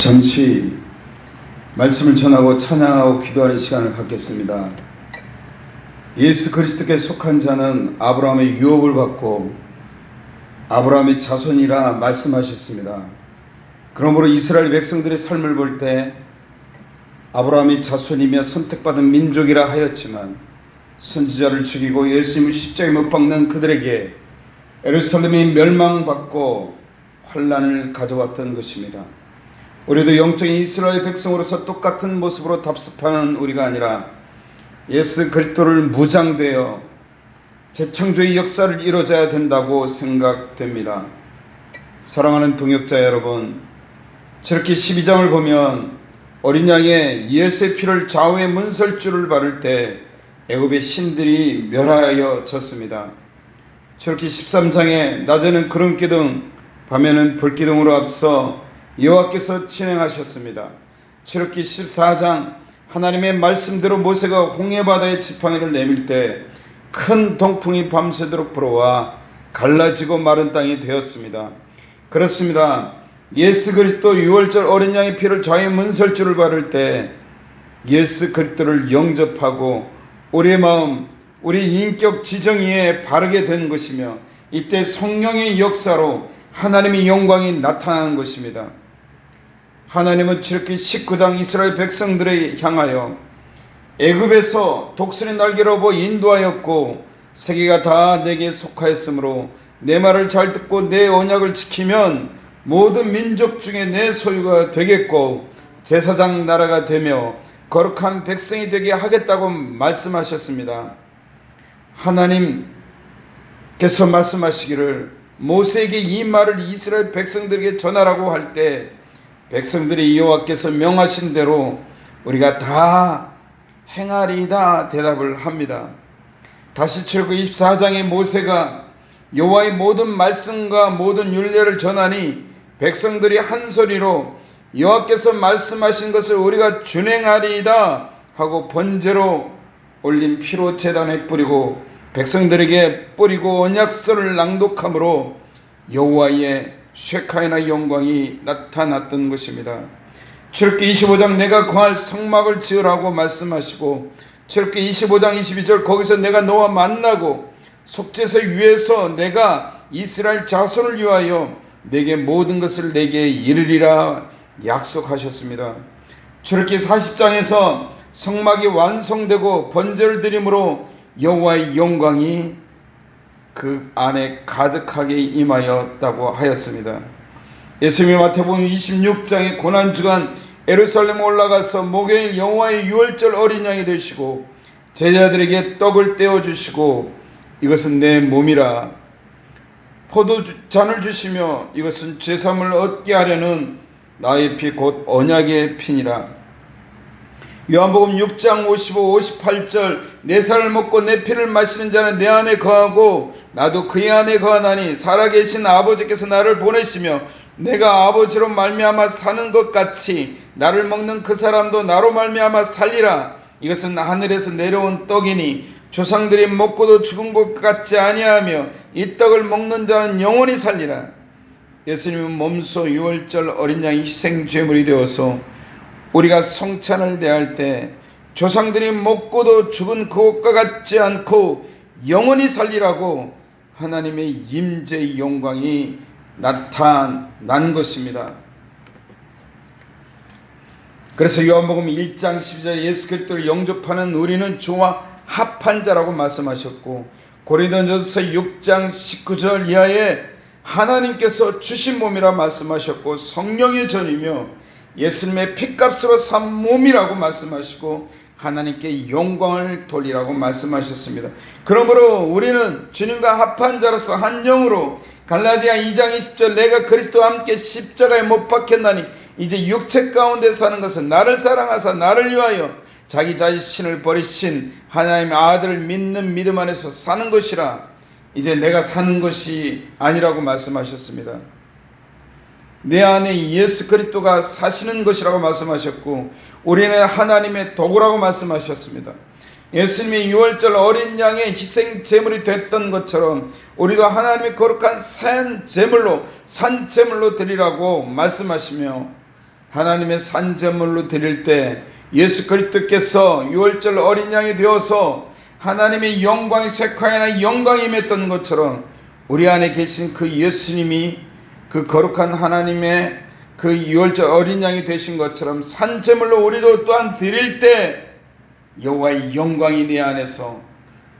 잠시 말씀을 전하고 찬양하고 기도하는 시간을 갖겠습니다. 예수 그리스도께 속한 자는 아브라함의 유업을 받고 아브라함의 자손이라 말씀하셨습니다. 그러므로 이스라엘 백성들의 삶을 볼 때 아브라함의 자손이며 선택받은 민족이라 하였지만 선지자를 죽이고 예수님을 십자가에 못 박는 그들에게 예루살렘이 멸망받고 환난을 가져왔던 것입니다. 우리도 영적인 이스라엘 백성으로서 똑같은 모습으로 답습하는 우리가 아니라 예수 그리스도를 무장되어 재창조의 역사를 이루어져야 된다고 생각됩니다. 사랑하는 동역자 여러분, 저렇게 12장을 보면 어린 양의 예수의 피를 좌우의 문설주를 바를 때 애굽의 신들이 멸하여 졌습니다. 저렇게 13장에 낮에는 구름기둥, 밤에는 불기둥으로 앞서 여호와께서 진행하셨습니다. 출애굽기 14장 하나님의 말씀대로 모세가 홍해바다에 지팡이를 내밀 때 큰 동풍이 밤새도록 불어와 갈라지고 마른 땅이 되었습니다. 그렇습니다. 예수 그리스도 유월절 어린 양의 피를 좌의 문설주를 바를 때 예수 그리스도를 영접하고 우리의 마음, 우리 인격 지정의에 바르게 된 것이며 이때 성령의 역사로 하나님의 영광이 나타나는 것입니다. 하나님은 출애굽기 19장 이스라엘 백성들에 향하여 애굽에서 독수리 날개로 보 인도하였고 세계가 다 내게 속하였으므로 내 말을 잘 듣고 내 언약을 지키면 모든 민족 중에 내 소유가 되겠고 제사장 나라가 되며 거룩한 백성이 되게 하겠다고 말씀하셨습니다. 하나님께서 말씀하시기를 모세에게 이 말을 이스라엘 백성들에게 전하라고 할 때 백성들이 여호와께서 명하신 대로 우리가 다 행하리이다 대답을 합니다. 다시 출애굽기 24장에 모세가 여호와의 모든 말씀과 모든 율례를 전하니 백성들이 한 소리로 여호와께서 말씀하신 것을 우리가 준행하리이다 하고 번제로 올린 피로 제단에 뿌리고 백성들에게 뿌리고 언약서를 낭독함으로 여호와의 쉐카이나 영광이 나타났던 것입니다. 출애굽기 25장 내가 거할 성막을 지으라고 말씀하시고 출애굽기 25장 22절 거기서 내가 너와 만나고 속죄소 위에서 내가 이스라엘 자손을 위하여 내게 모든 것을 내게 이르리라 약속하셨습니다. 출애굽기 40장에서 성막이 완성되고 번제를 드림으로 여호와의 영광이 그 안에 가득하게 임하였다고 하였습니다. 예수님이 마태복음 26장의 고난주간 예루살렘에 올라가서 목요일 여호와의 유월절 어린 양이 되시고 제자들에게 떡을 떼어주시고 이것은 내 몸이라 포도잔을 주시며 이것은 죄사함을 얻게 하려는 나의 피 곧 언약의 피니라. 요한복음 6장 55, 58절 내 살을 먹고 내 피를 마시는 자는 내 안에 거하고 나도 그의 안에 거하나니 살아계신 아버지께서 나를 보내시며 내가 아버지로 말미암아 사는 것 같이 나를 먹는 그 사람도 나로 말미암아 살리라. 이것은 하늘에서 내려온 떡이니 조상들이 먹고도 죽은 것 같지 아니하며 이 떡을 먹는 자는 영원히 살리라. 예수님은 몸소 유월절 어린 양이 희생제물이 되어서 우리가 성찬을 대할 때 조상들이 먹고도 죽은 그것과 같지 않고 영원히 살리라고 하나님의 임재의 영광이 나타난 것입니다. 그래서 요한복음 1장 12절 예수 그리스도를 영접하는 우리는 주와 합한 자라고 말씀하셨고 고린도전서 6장 19절 이하에 하나님께서 주신 몸이라 말씀하셨고 성령의 전이며 예수님의 피값으로 산 몸이라고 말씀하시고 하나님께 영광을 돌리라고 말씀하셨습니다. 그러므로 우리는 주님과 합한 자로서 한 영으로 갈라디아 2장 20절 내가 그리스도와 함께 십자가에 못 박혔나니 이제 육체 가운데 사는 것은 나를 사랑하사 나를 위하여 자기 자신을 버리신 하나님의 아들을 믿는 믿음 안에서 사는 것이라. 이제 내가 사는 것이 아니라고 말씀하셨습니다. 내 안에 예수 그리스도가 사시는 것이라고 말씀하셨고 우리는 하나님의 도구라고 말씀하셨습니다. 예수님이 유월절 어린 양의 희생 제물이 됐던 것처럼 우리도 하나님의 거룩한 산 제물로 드리라고 말씀하시며 하나님의 산제물로 드릴 때 예수 그리스도께서 유월절 어린 양이 되어서 하나님의 영광이 쇠카이나 영광이 임했던 것처럼 우리 안에 계신 그 예수님이 그 거룩한 하나님의 그 유월절 어린 양이 되신 것처럼 산제물로 우리도 또한 드릴 때 여호와의 영광이 내 안에서,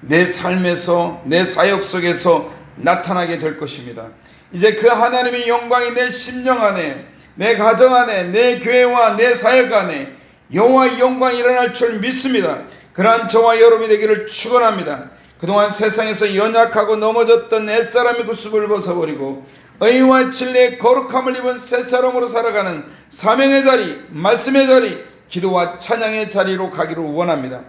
내 삶에서, 내 사역 속에서 나타나게 될 것입니다. 이제 그 하나님의 영광이 내 심령 안에, 내 가정 안에, 내 교회와 내 사역 안에 여호와의 영광이 일어날 줄 믿습니다. 그러한 저와 여러분이 되기를 축원합니다. 그동안 세상에서 연약하고 넘어졌던 옛사람의 구습을 벗어버리고 의와 진리의 거룩함을 입은 새 사람으로 살아가는 사명의 자리, 말씀의 자리, 기도와 찬양의 자리로 가기를 원합니다.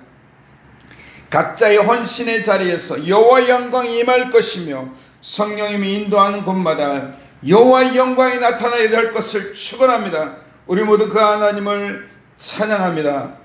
각자의 헌신의 자리에서 여호와의 영광이 임할 것이며 성령님이 인도하는 곳마다 여호와의 영광이 나타나야 될 것을 축원합니다. 우리 모두 그 하나님을 찬양합니다.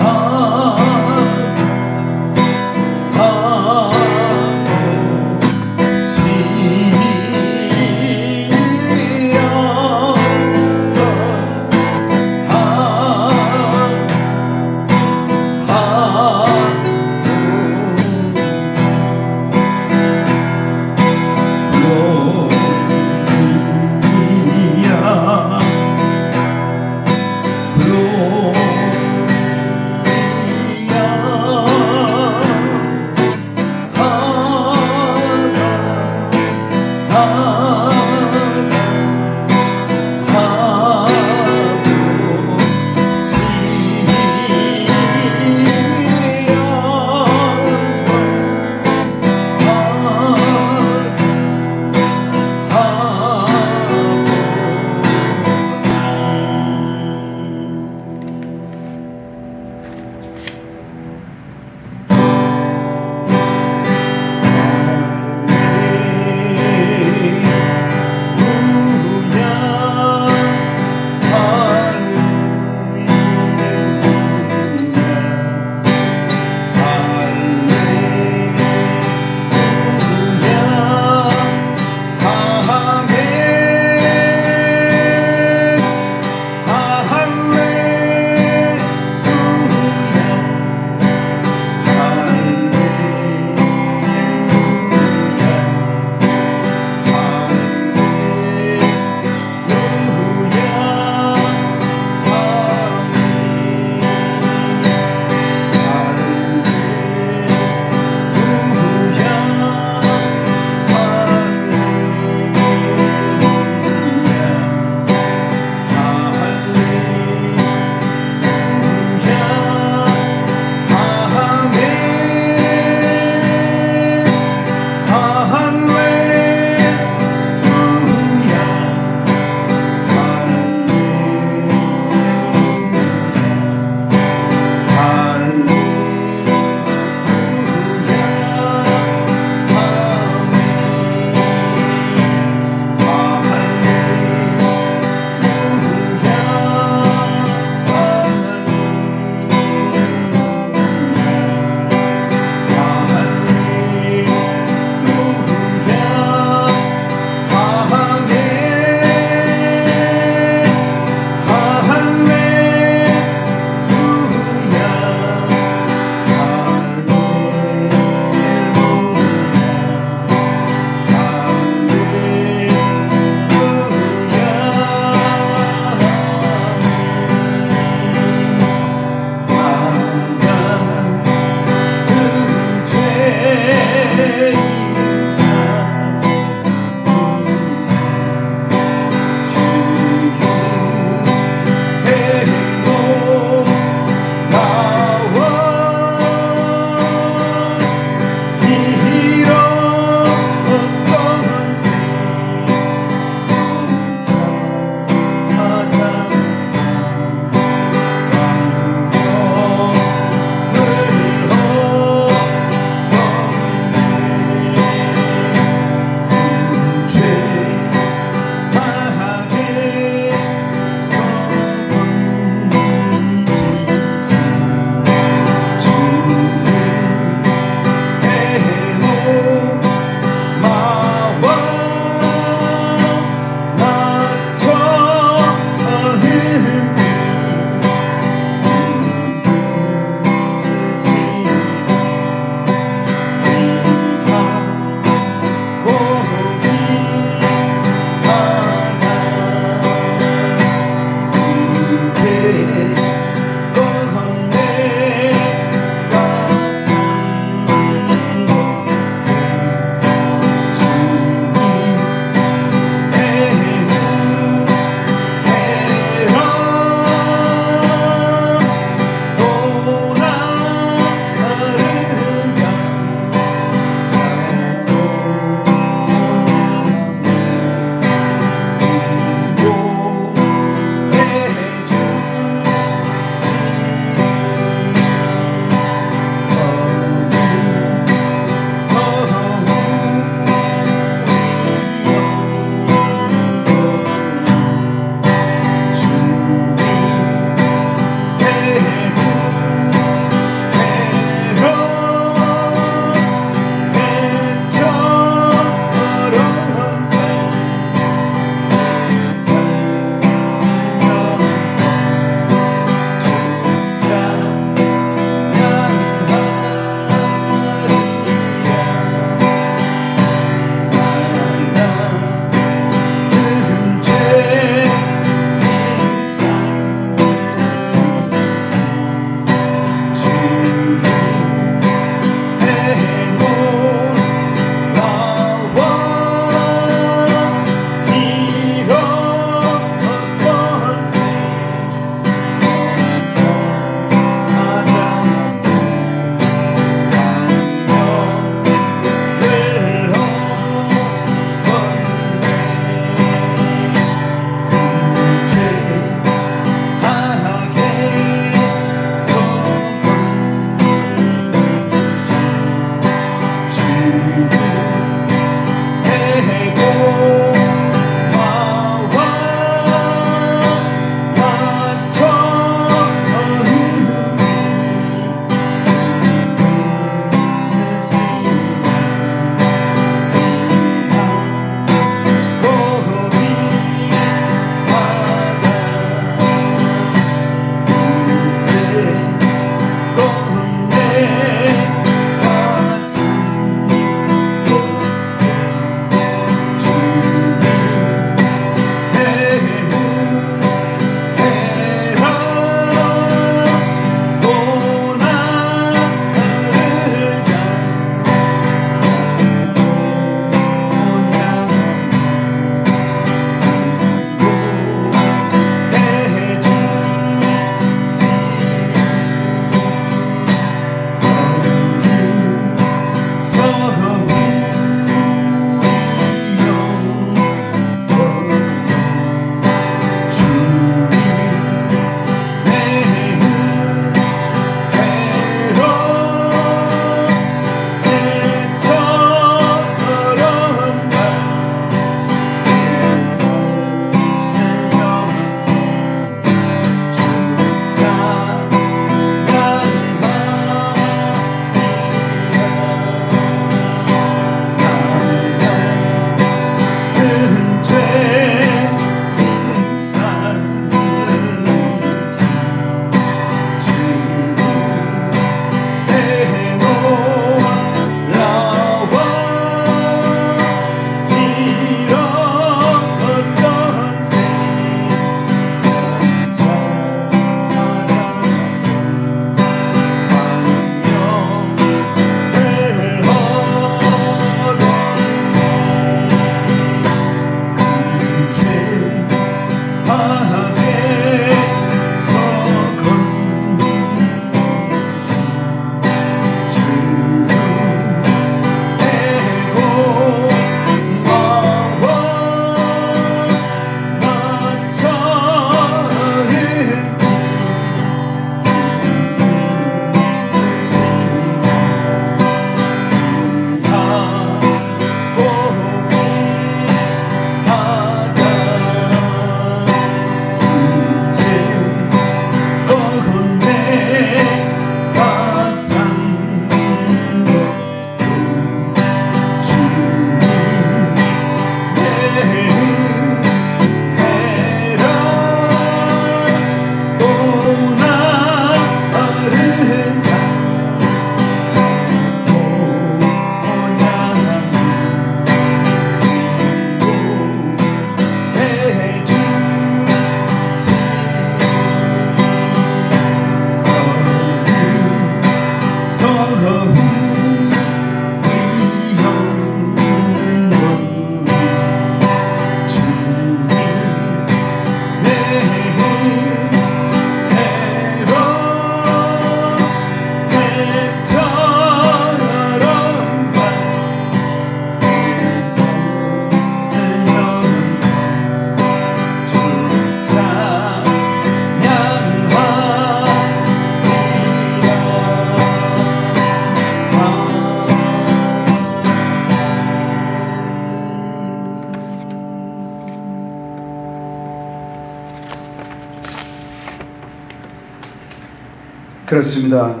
그렇습니다.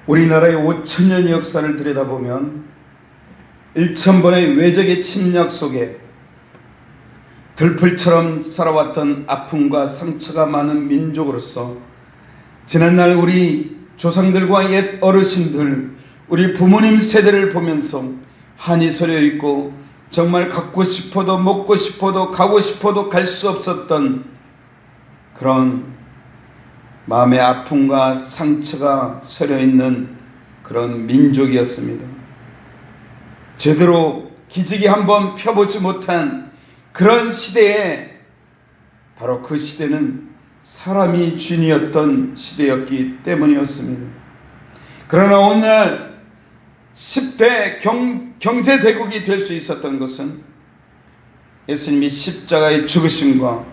우리나라의 5천년의 역사를 들여다보면 1,000번의 외적의 침략 속에 들풀처럼 살아왔던 아픔과 상처가 많은 민족으로서 지난날 우리 조상들과 옛 어르신들, 우리 부모님 세대를 보면서 한이 서려 있고 정말 갖고 싶어도 먹고 싶어도 가고 싶어도 갈 수 없었던 그런 마음의 아픔과 상처가 서려 있는 그런 민족이었습니다. 제대로 기지개 한번 펴보지 못한 그런 시대에 바로 그 시대는 사람이 주인이었던 시대였기 때문이었습니다. 그러나 오늘날 10대 경제대국이 될 수 있었던 것은 예수님이 십자가의 죽으심과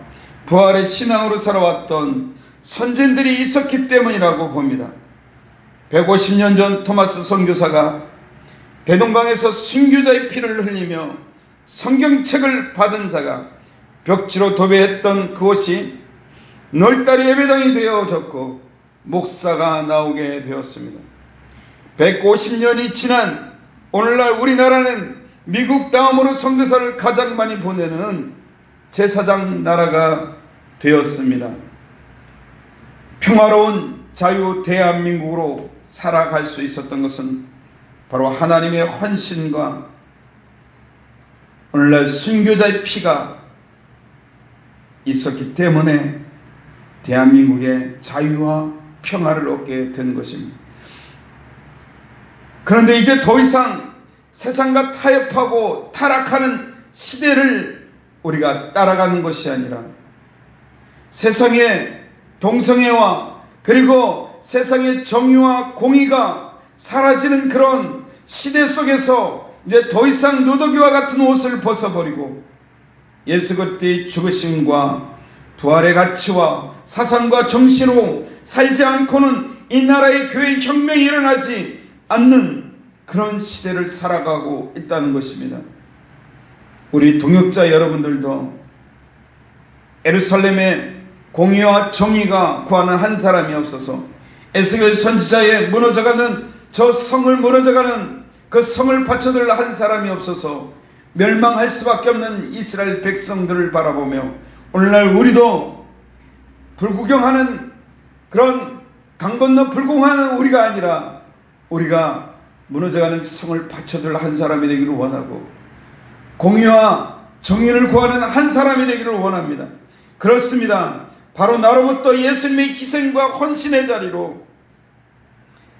부활의 신앙으로 살아왔던 선진들이 있었기 때문이라고 봅니다. 150년 전 토마스 선교사가 대동강에서 순교자의 피를 흘리며 성경책을 받은 자가 벽지로 도배했던 그곳이 널따리 예배당이 되어졌고 목사가 나오게 되었습니다. 150년이 지난 오늘날 우리나라는 미국 다음으로 선교사를 가장 많이 보내는 제사장 나라가 되었습니다. 평화로운 자유 대한민국으로 살아갈 수 있었던 것은 바로 하나님의 헌신과 오늘날 순교자의 피가 있었기 때문에 대한민국의 자유와 평화를 얻게 된 것입니다. 그런데 이제 더 이상 세상과 타협하고 타락하는 시대를 우리가 따라가는 것이 아니라 세상의 동성애와 그리고 세상의 정의와 공의가 사라지는 그런 시대 속에서 이제 더 이상 누더기와 같은 옷을 벗어버리고 예수 그리스도의 죽으심과 부활의 가치와 사상과 정신으로 살지 않고는 이 나라의 교회 혁명이 일어나지 않는 그런 시대를 살아가고 있다는 것입니다. 우리 동역자 여러분들도 예루살렘의 공의와 정의가 구하는 한 사람이 없어서 에스겔 선지자의 무너져가는 저 성을 무너져가는 그 성을 받쳐들 한 사람이 없어서 멸망할 수밖에 없는 이스라엘 백성들을 바라보며 오늘날 우리도 불구경하는 그런 강 건너 불공하는 우리가 아니라 우리가 무너져가는 성을 받쳐들 한 사람이 되기를 원하고 공의와 정의를 구하는 한 사람이 되기를 원합니다. 그렇습니다. 바로 나로부터 예수님의 희생과 헌신의 자리로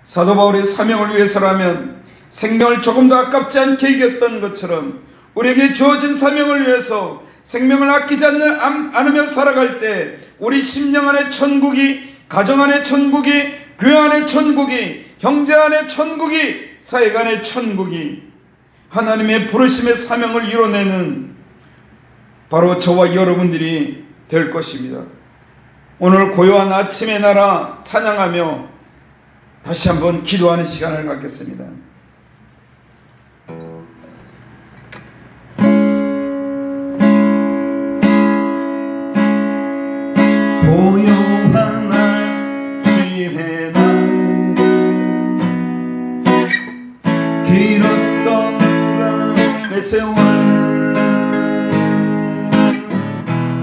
사도 바울의 사명을 위해서라면 생명을 조금도 아깝지 않게 이겼던 것처럼 우리에게 주어진 사명을 위해서 생명을 아끼지 않으며 살아갈 때 우리 심령 안의 천국이, 가정 안의 천국이, 교회 안의 천국이, 형제 안의 천국이, 사회 안의 천국이 하나님의 부르심의 사명을 이뤄내는 바로 저와 여러분들이 될 것입니다. 오늘 고요한 아침의 나라 찬양하며 다시 한번 기도하는 시간을 갖겠습니다. 고요한 아침의 날 길었던 내 세월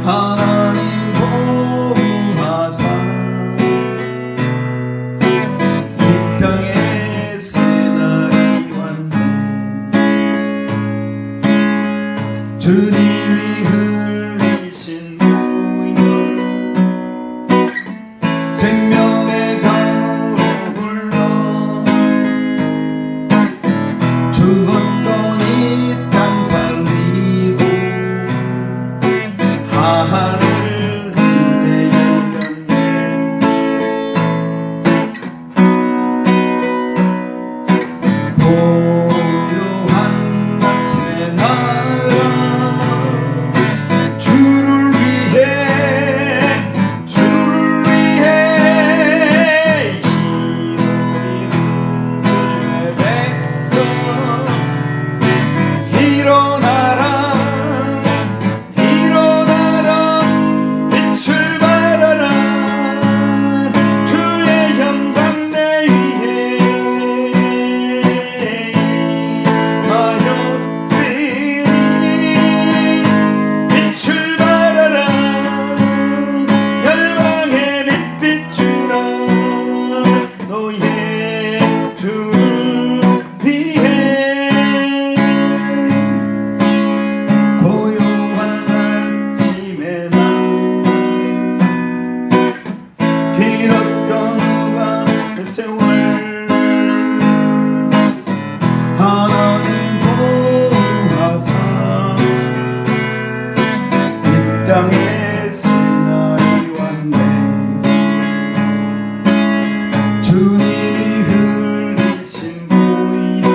하나님 보호하사 이 땅에 새날이 왔네. 주님이 흘리신 노임 생명의 강으로 불러 죽었던 이 땅 살리고 하늘 흔내 열렸네. 고요한 아침의 나라 주를 위해 힘을 주의 백성 일어나라 일어나라 세상에 새날이 왔네. 주님이 흘리신 보혈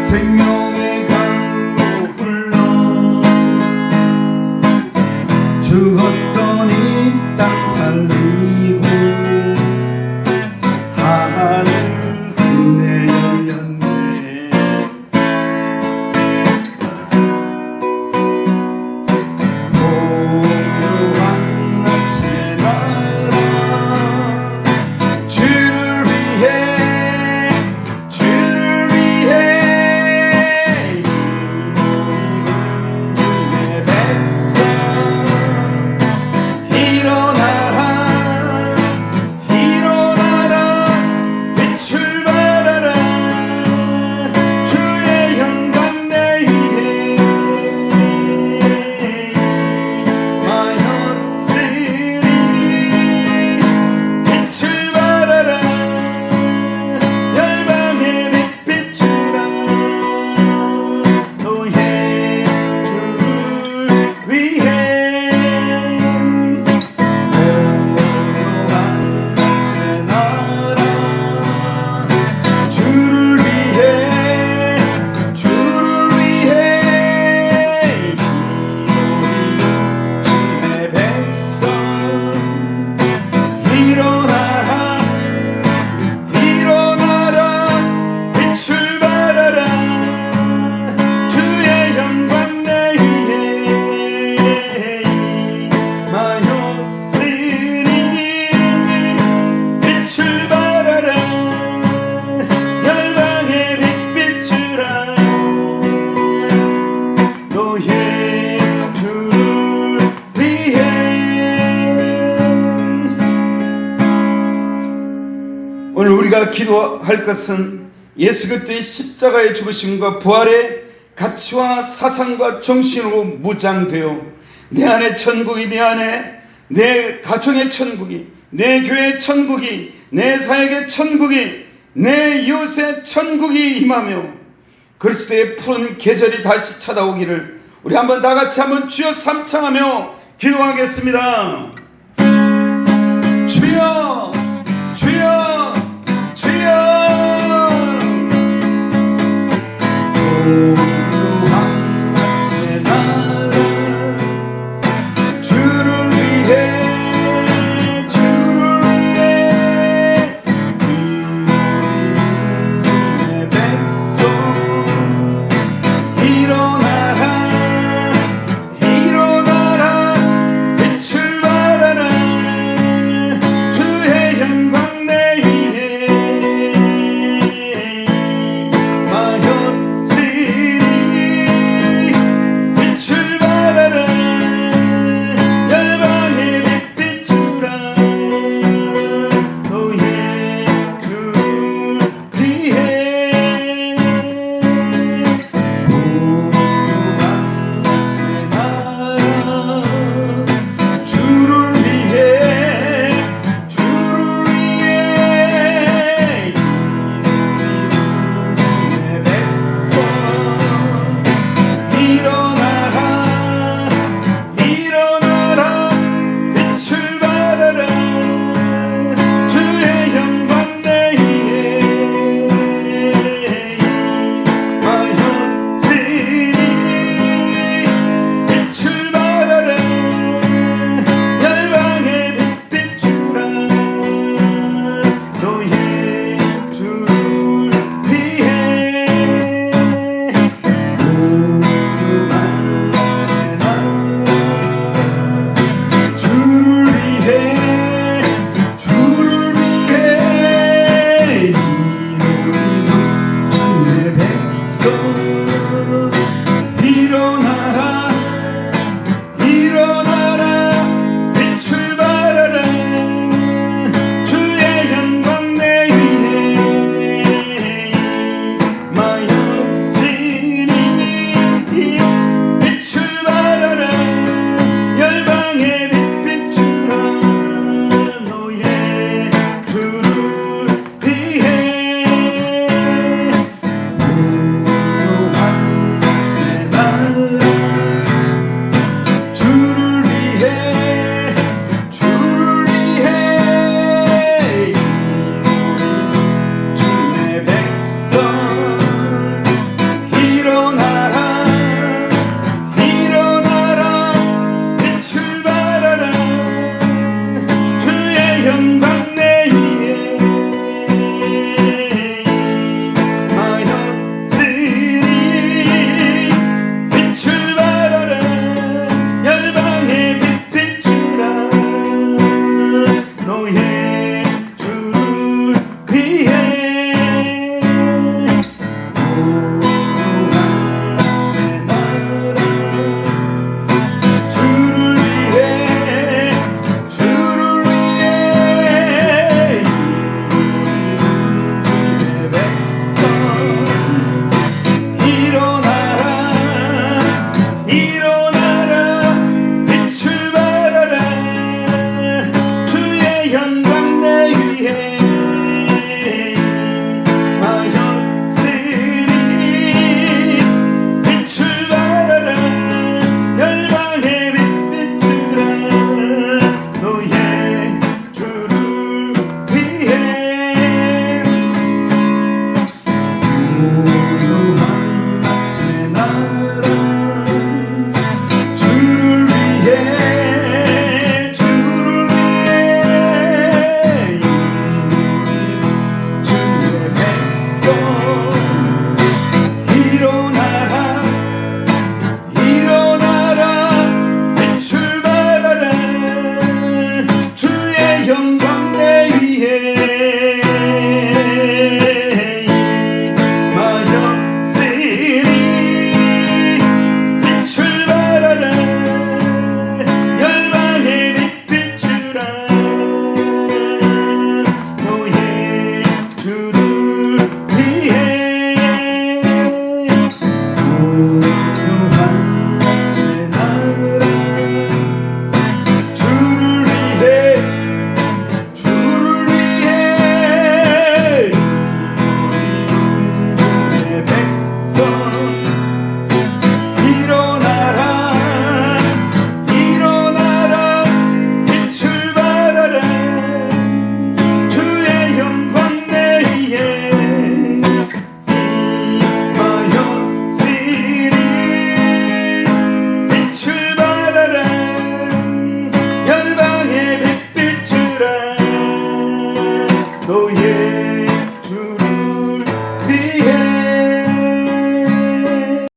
생명의 강으로 흘러 죽었던 이 땅 살리고 하늘 은혜 열렸네. 고요한 낮의 나라 주를 위해 주의 백성 일어나라 빛을 발하라. 주의 영광 내 위에 하였으니 빛을 발하라. 열방의 빛 비추라. 너의 주를 위해 고요한 낮의 나라 주를 위해 주의 백성 일어나라 빛을 발하라. 주의 영광 내 위에 마였으니 빛을 발하라. 열방의 빛 비추라. 너의 주를 위해. 오늘 우리가 기도할 것은 예수 그리스도의 십자가의 죽으심과 부활의 가치와 사상과 정신으로 무장되어 내 안에 천국이, 내 안에 내 가정의 천국이, 내 교회의 천국이, 내 사역의 천국이, 내 이웃의 천국이 임하며 그리스도의 푸른 계절이 다시 찾아오기를 우리 한번 다 같이 한번 주여 삼창하며 기도하겠습니다. 주여 주여